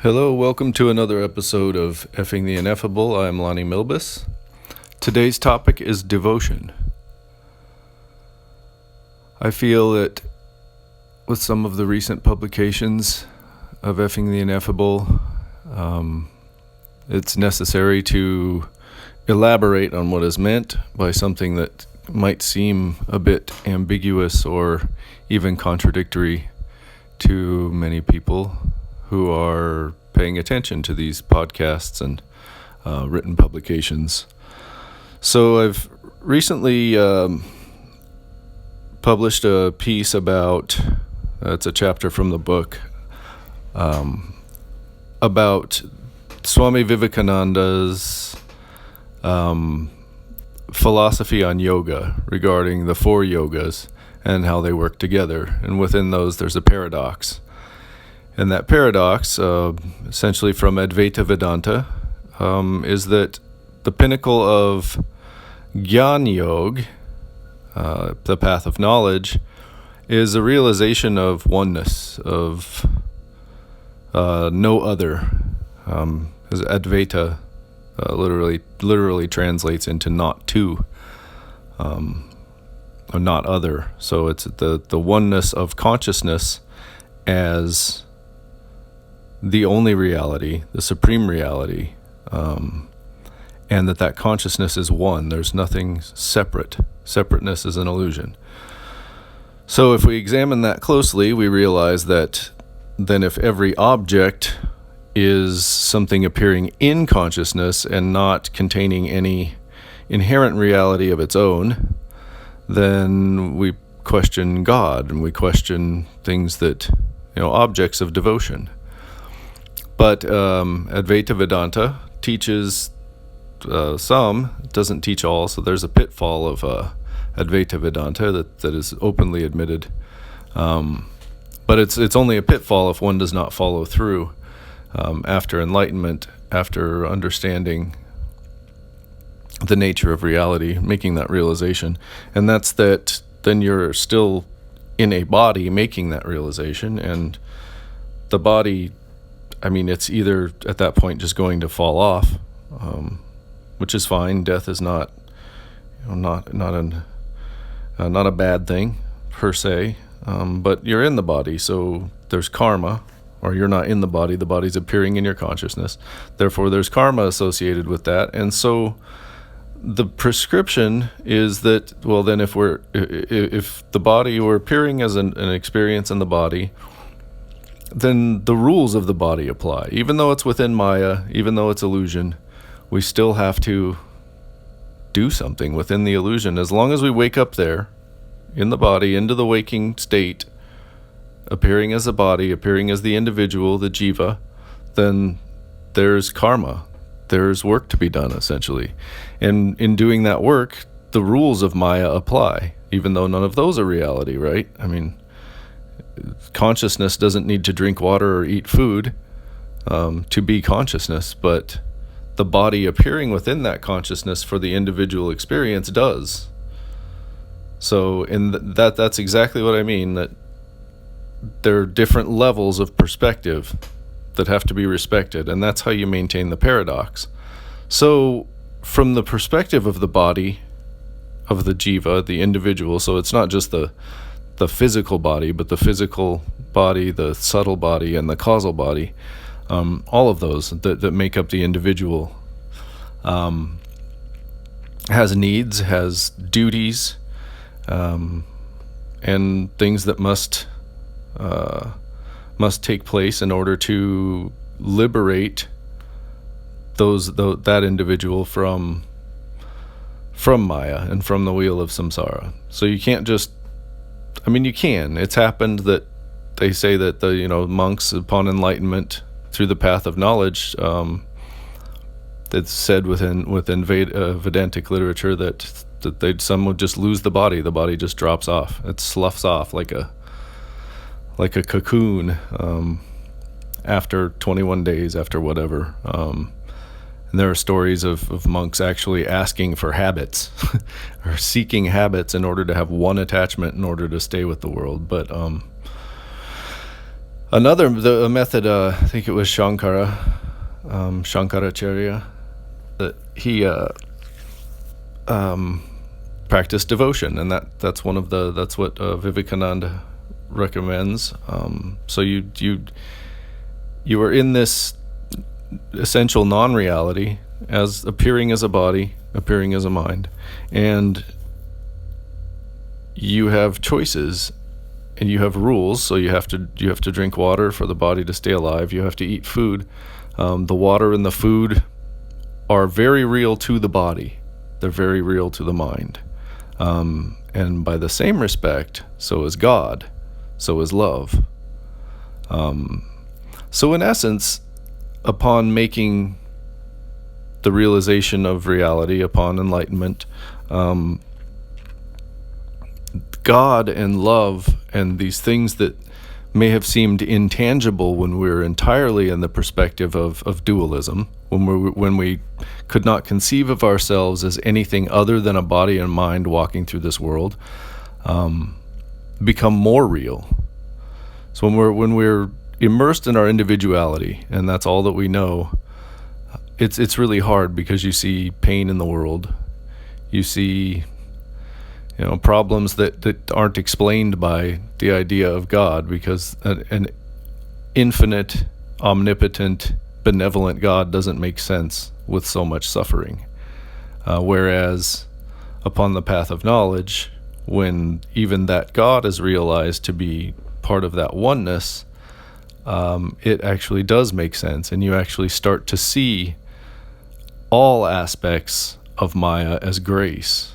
Hello, welcome to another episode of Effing the Ineffable. I'm Lonnie Milbus. Today's topic is devotion. I feel that with some of the recent publications of Effing the Ineffable, it's necessary to elaborate on what is meant by something that might seem a bit ambiguous or even contradictory to many people who are paying attention to these podcasts and written publications. So I've recently published a piece about, it's a chapter from the book, about Swami Vivekananda's philosophy on yoga regarding the four yogas and how they work together. And within those, there's a paradox. And that paradox, essentially from Advaita Vedanta, is that the pinnacle of Jnana Yoga, the path of knowledge, is a realization of oneness, of no other. As Advaita literally translates into not two, or not other. So it's the oneness of consciousness as the only reality, the supreme reality, and that consciousness is one. There's nothing separate. Separateness is an illusion. So if we examine that closely, we realize that then if every object is something appearing in consciousness and not containing any inherent reality of its own, then we question God and we question things that, objects of devotion. But Advaita Vedanta teaches some, doesn't teach all, so there's a pitfall of Advaita Vedanta that is openly admitted. But it's only a pitfall if one does not follow through after enlightenment, after understanding the nature of reality, making that realization. And that's that then you're still in a body making that realization, and the body, it's either at that point just going to fall off, which is fine. Death is not a bad thing per se, but you're in the body, so there's karma, or you're not in the body's appearing in your consciousness. Therefore, there's karma associated with that, and so the prescription is that, well, then if the body were appearing as an experience in the body, then the rules of the body apply. Even though it's within Maya, even though it's illusion, we still have to do something within the illusion. As long as we wake up there, in the body, into the waking state, appearing as a body, appearing as the individual, the jiva, then there's karma. There's work to be done, essentially. And in doing that work, the rules of Maya apply, even though none of those are reality, right? Consciousness doesn't need to drink water or eat food to be consciousness, but the body appearing within that consciousness for the individual experience does. So that's exactly what I mean, that there are different levels of perspective that have to be respected, and that's how you maintain the paradox. So from the perspective of the body, of the jiva, the individual, so it's not just the physical body, but the physical body, the subtle body, and the causal body, all of those that make up the individual, has needs, has duties, and things that must take place in order to liberate that individual from Maya and from the wheel of samsara. So you can't just, you can. It's happened that they say that the monks upon enlightenment through the path of knowledge, it's said within Vedantic literature that some would just lose the body just drops off, it sloughs off like a cocoon after 21 days, after whatever. And there are stories of monks actually asking for habits or seeking habits in order to have one attachment in order to stay with the world. But A method, I think it was Shankaracharya, that he practiced devotion, and that's what Vivekananda recommends. So you are in this essential non-reality, as appearing as a body, appearing as a mind, and you have choices and you have rules. So you have to drink water for the body to stay alive. You have to eat food. The water and the food are very real to the body. They're very real to the mind. And by the same respect, so is God, so is love. So in essence, upon making the realization of reality, upon enlightenment, God and love and these things that may have seemed intangible when we were entirely in the perspective of dualism, when we could not conceive of ourselves as anything other than a body and mind walking through this world, become more real. So when we're immersed in our individuality, and that's all that we know, it's really hard, because you see pain in the world, you see problems that aren't explained by the idea of God, because an infinite, omnipotent, benevolent God doesn't make sense with so much suffering. Whereas upon the path of knowledge, when even that God is realized to be part of that oneness, it actually does make sense, and you actually start to see all aspects of Maya as grace.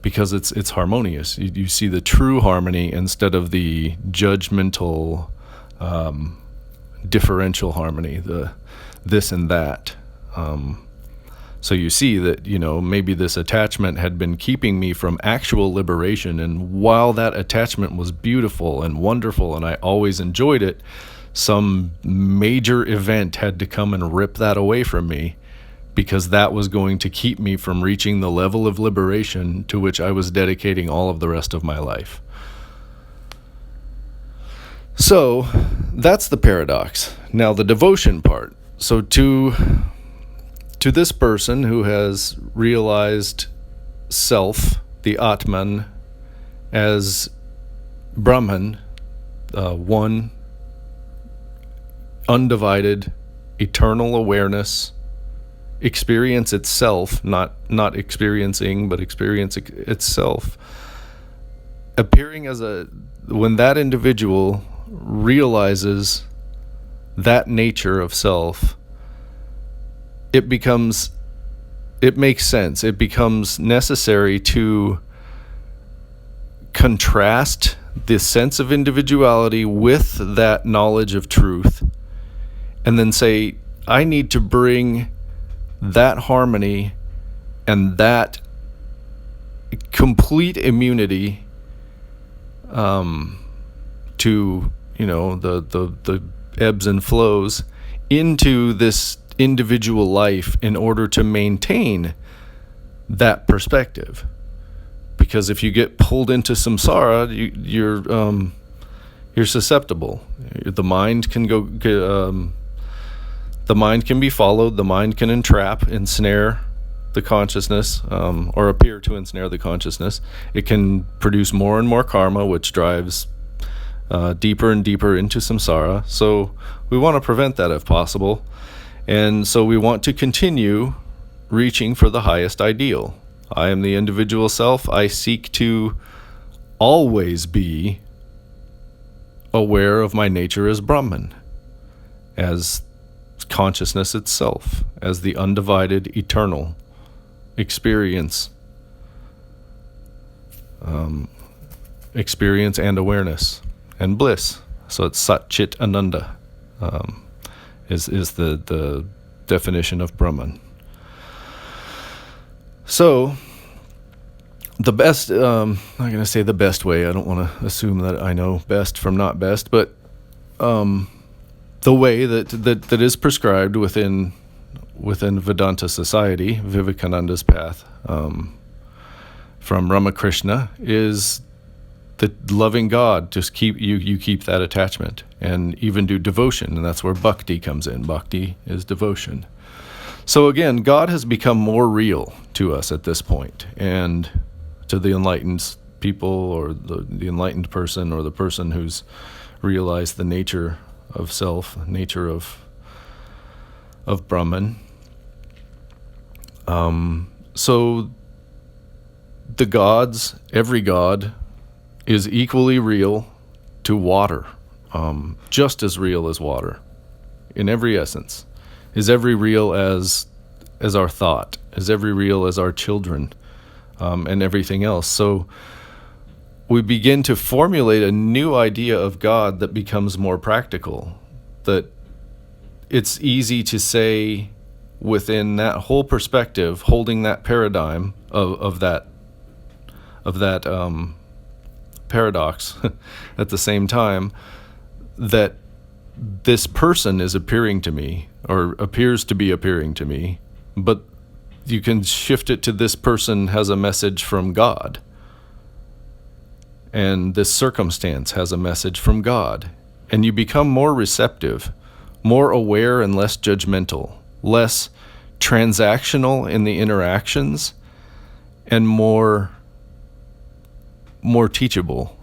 Because it's harmonious. You see the true harmony instead of the judgmental, differential harmony, the this and that. So you see that, maybe this attachment had been keeping me from actual liberation, and while that attachment was beautiful and wonderful and I always enjoyed it, some major event had to come and rip that away from me, because that was going to keep me from reaching the level of liberation to which I was dedicating all of the rest of my life. So that's the paradox. Now the devotion part. So to this person who has realized self, the Atman, as Brahman, one undivided, eternal awareness, experience itself, not experiencing, but experience itself, appearing as when that individual realizes that nature of self, it makes sense. It becomes necessary to contrast the sense of individuality with that knowledge of truth, and then say, I need to bring that harmony and that complete immunity to the ebbs and flows into this individual life in order to maintain that perspective. Because if you get pulled into samsara, you're susceptible. The mind can the mind can be followed. The mind can ensnare the consciousness, or appear to ensnare the consciousness. It can produce more and more karma, which drives deeper and deeper into samsara. So we want to prevent that if possible. And so we want to continue reaching for the highest ideal. I am the individual self. I seek to always be aware of my nature as Brahman, as consciousness itself, as the undivided, eternal experience and awareness and bliss. So it's Sat Chit Ananda is the definition of Brahman. So the best, I'm not going to say the best way. I don't want to assume that I know best from not best, but the way that is prescribed within Vedanta society, Vivekananda's path, from Ramakrishna, is the loving God, just you keep that attachment, and even do devotion, and that's where bhakti comes in. Bhakti is devotion. So again, God has become more real to us at this point, and to the enlightened people, or the enlightened person, or the person who's realized the nature of self, nature of Brahman. So the gods, every god, is equally real to water, just as real as water, in every essence. Is every real as our thought, is every real as our children, and everything else. So we begin to formulate a new idea of God that becomes more practical, that it's easy to say within that whole perspective, holding that paradigm of that paradox at the same time, that this person is appearing to me, or appears to be appearing to me, but you can shift it to this person has a message from God, and this circumstance has a message from God, and you become more receptive, more aware, and less judgmental, less transactional in the interactions, and more teachable,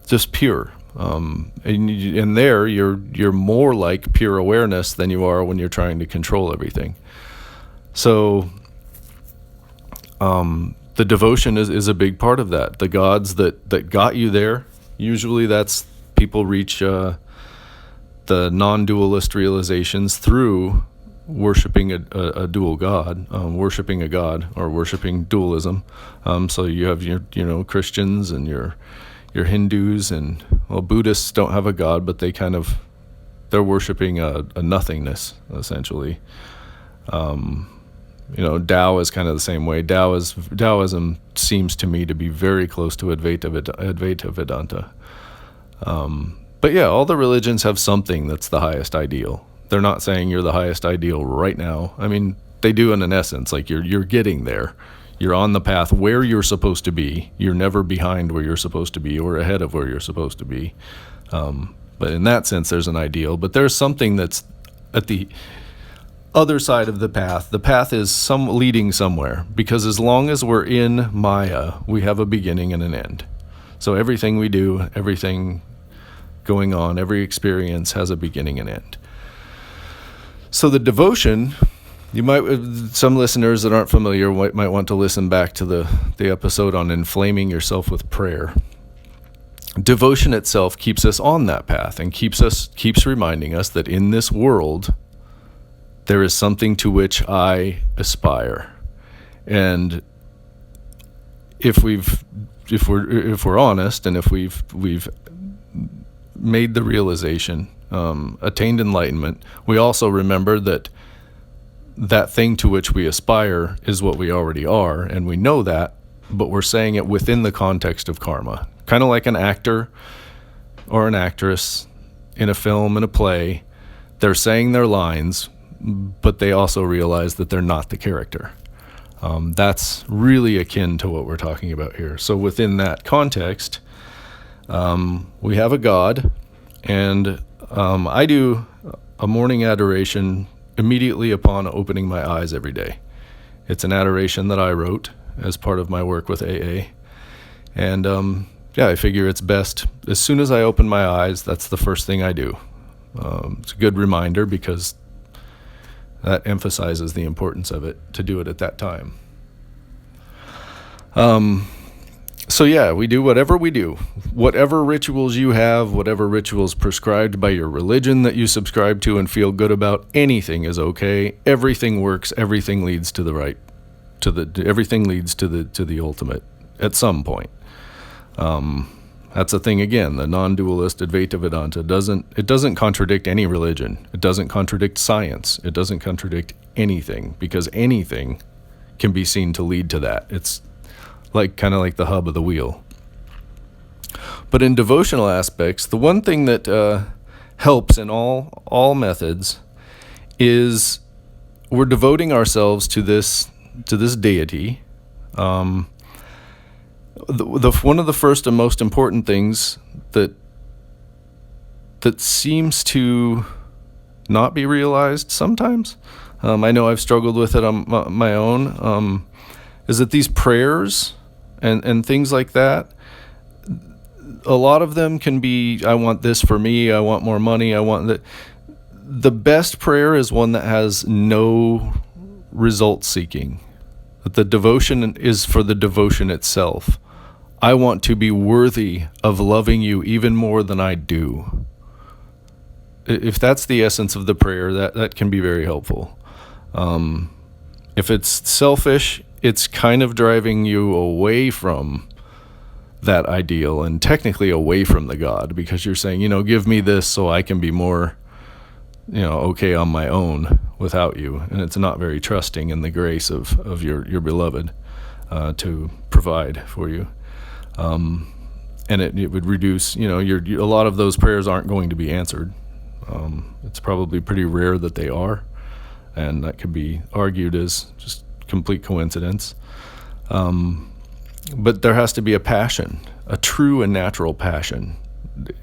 just pure. And there you're more like pure awareness than you are when you're trying to control everything. So the devotion is a big part of that. The gods that got you there, usually that's people reach the non-dualist realizations through worshiping a dual god, worshiping a god, or worshiping dualism. So you have your Christians and your Hindus, and Buddhists don't have a god, but they're worshiping a nothingness, essentially. Tao is kind of the same way. Taoism seems to me to be very close to Advaita Vedanta. But yeah, all the religions have something that's the highest ideal. They're not saying you're the highest ideal right now. I mean, they do in an essence, like you're getting there. You're on the path where you're supposed to be. You're never behind where you're supposed to be, or ahead of where you're supposed to be. But in that sense, there's an ideal. But there's something that's at the other side of the path. The path is leading somewhere, because as long as we're in Maya, we have a beginning and an end. So everything we do, everything going on, every experience has a beginning and end. So the devotion, some listeners that aren't familiar might want to listen back to the episode on inflaming yourself with prayer. Devotion itself keeps us on that path, and keeps reminding us that in this world there is something to which I aspire. And if we're honest, and if we've made the realization, attained enlightenment, we also remember that thing to which we aspire is what we already are, and we know that, but we're saying it within the context of karma. Kind of like an actor or an actress in a film, in a play, they're saying their lines, but they also realize that they're not the character. That's really akin to what we're talking about here. So within that context, we have a God, and I do a morning adoration immediately upon opening my eyes every day. It's an adoration that I wrote as part of my work with AA. And I figure it's best as soon as I open my eyes, that's the first thing I do. It's a good reminder, because that emphasizes the importance of it, to do it at that time. So yeah, we do whatever we do. Whatever rituals you have, whatever rituals prescribed by your religion that you subscribe to and feel good about, anything is okay. Everything works. Everything leads to everything leads to the ultimate at some point. That's the thing again, the non-dualist Advaita Vedanta doesn't contradict any religion. It doesn't contradict science. It doesn't contradict anything, because anything can be seen to lead to that. It's kind of like the hub of the wheel. But in devotional aspects, the one thing that helps in all methods is we're devoting ourselves to this deity, the one of the first and most important things that seems to not be realized sometimes, I know I've struggled with it on my own, is that these prayers and things like that, a lot of them can be, I want this for me, I want more money, I want that. The best prayer is one that has no result seeking. That the devotion is for the devotion itself. I want to be worthy of loving you even more than I do. If that's the essence of the prayer, that can be very helpful. If it's selfish, it's kind of driving you away from that ideal and technically away from the God, because you're saying, give me this so I can be more, okay on my own without you. And it's not very trusting in the grace of your beloved to provide for you. And it would reduce, a lot of those prayers aren't going to be answered. It's probably pretty rare that they are, and that could be argued as just complete coincidence. But there has to be a passion, a true and natural passion.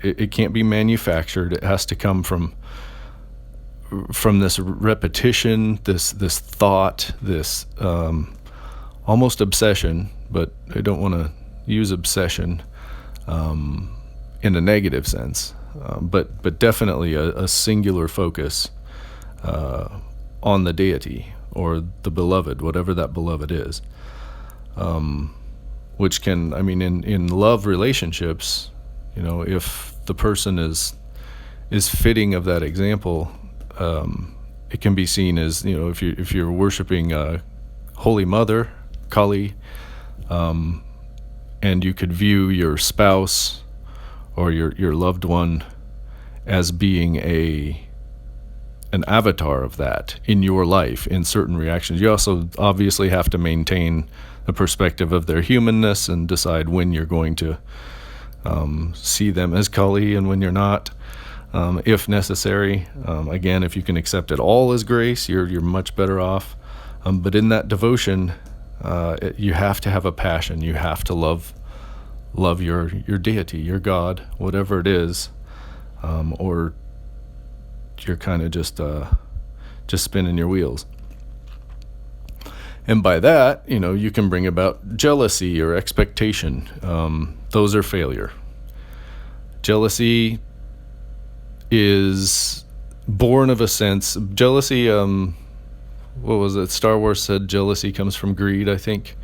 It can't be manufactured. It has to come from this repetition, this thought, this almost obsession, but I don't want to use obsession in a negative sense, but definitely a singular focus on the deity or the beloved, whatever that beloved is. Which can, in love relationships, if the person is fitting of that example, it can be seen as, if you're worshiping Holy Mother, Kali, and you could view your spouse or your loved one as being an avatar of that in your life in certain reactions. You also obviously have to maintain the perspective of their humanness and decide when you're going to see them as Kali and when you're not, if necessary. Again, if you can accept it all as grace, you're much better off. But in that devotion, you have to have a passion. You have to love your deity, your God, whatever it is, or you're kind of just spinning your wheels. And by that, you can bring about jealousy or expectation. Those are failure. Jealousy is born of a sense. Jealousy, what was it? Star Wars said jealousy comes from greed, I think,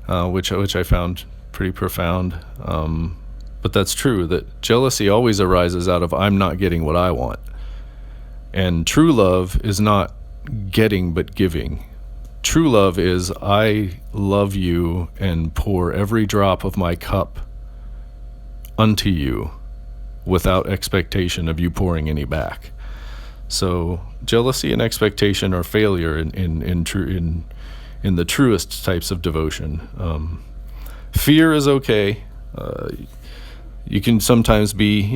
which I found pretty profound. But that's true, that jealousy always arises out of I'm not getting what I want. And true love is not getting but giving. True love is I love you and pour every drop of my cup unto you without expectation of you pouring any back. So jealousy and expectation are failure in the truest types of devotion. Fear is okay. You can sometimes be,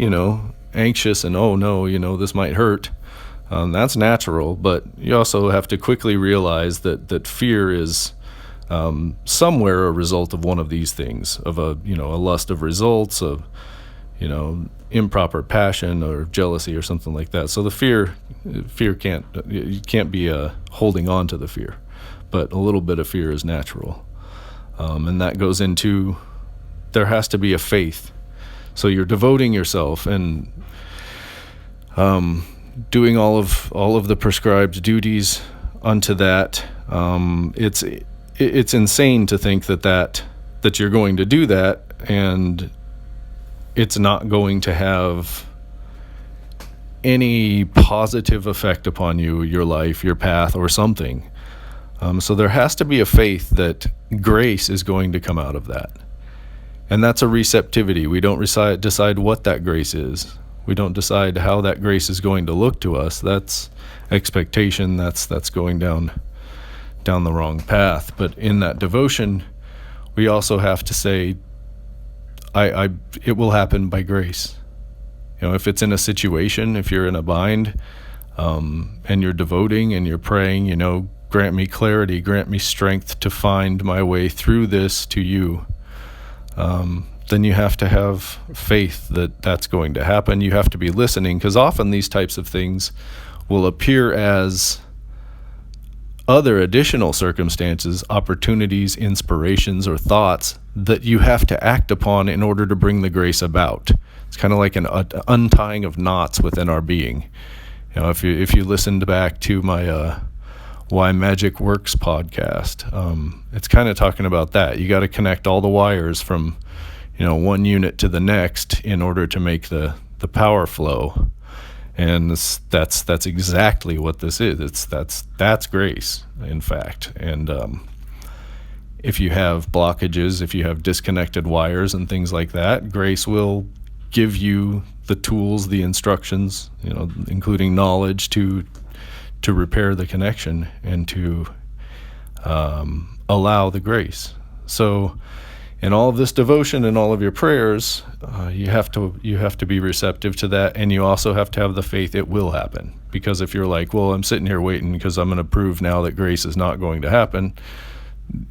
anxious and, oh no, this might hurt. That's natural, but you also have to quickly realize that fear is somewhere a result of one of these things, of a lust of results, of improper passion or jealousy or something like that. So the fear you can't be holding on to the fear, but a little bit of fear is natural, and that goes into there has to be a faith. So you're devoting yourself and doing all of the prescribed duties unto that. It's insane to think that you're going to do that and it's not going to have any positive effect upon you, your life, your path, or something. So there has to be a faith that grace is going to come out of that. And that's a receptivity. We don't decide what that grace is. We don't decide how that grace is going to look to us. That's expectation. That's going down the wrong path. But in that devotion, we also have to say, it will happen by grace. If it's in a situation, if you're in a bind, and you're devoting and you're praying, grant me clarity, grant me strength to find my way through this to you. then you have to have faith that that's going to happen. You have to be listening, because often these types of things will appear as other additional circumstances, opportunities, inspirations, or thoughts that you have to act upon in order to bring the grace about. It's kind of like an untying of knots within our being. You know, if you listened back to my Why Magic Works podcast, it's kind of talking about that. You got to connect all the wires from, one unit to the next in order to make the power flow. And that's exactly what this is. That's grace, in fact. And if you have blockages, if you have disconnected wires and things like that, grace will give you the tools, the instructions, including knowledge to repair the connection and to allow the grace. So in all of this devotion and all of your prayers, you have to be receptive to that, and you also have to have the faith it will happen. Because if you're like, well, I'm sitting here waiting because I'm going to prove now that grace is not going to happen,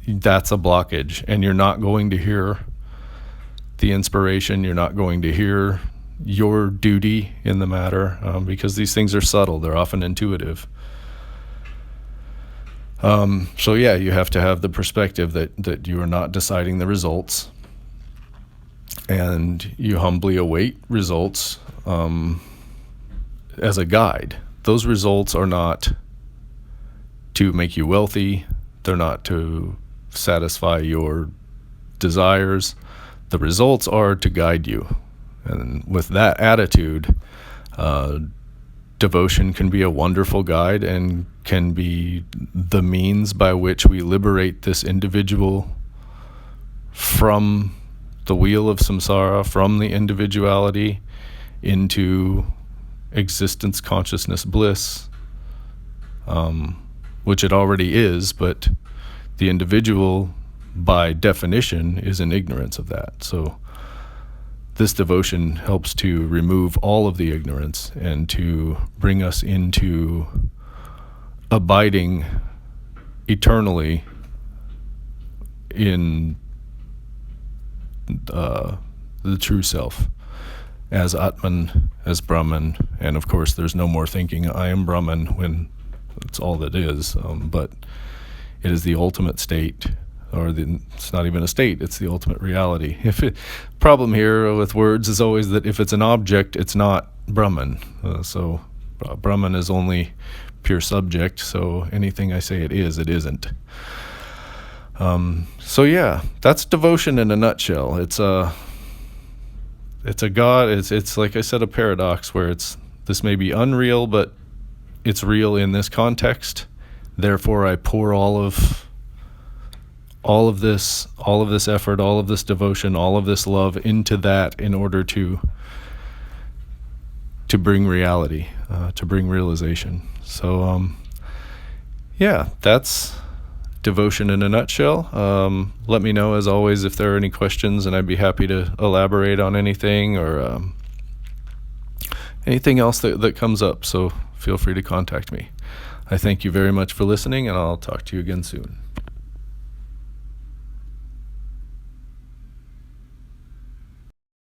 that's a blockage, and you're not going to hear the inspiration. You're not going to hear your duty in the matter, because these things are subtle. They're often intuitive. So you have to have the perspective that you are not deciding the results, and you humbly await results as a guide. Those results are not to make you wealthy. They're not to satisfy your desires. The results are to guide you. And with that attitude, devotion can be a wonderful guide and can be the means by which we liberate this individual from the wheel of samsara, from the individuality into existence, consciousness, bliss, which it already is, but the individual by definition is in ignorance of that. So this devotion helps to remove all of the ignorance and to bring us into abiding eternally in the true self, as Atman, as Brahman. And of course, there's no more thinking I am Brahman when it's all that is, but it is the ultimate state. It's not even a state, it's the ultimate reality. Problem here with words is always that if it's an object, it's not Brahman. So Brahman is only pure subject, so anything I say it is, it isn't. That's devotion in a nutshell. It's a God, it's like I said, a paradox where this may be unreal, but it's real in this context. Therefore, I pour all of this effort, all of this devotion, all of this love into that in order to bring reality, to bring realization. So, that's devotion in a nutshell. Let me know, as always, if there are any questions, and I'd be happy to elaborate on anything or anything else that comes up. So feel free to contact me. I thank you very much for listening, and I'll talk to you again soon.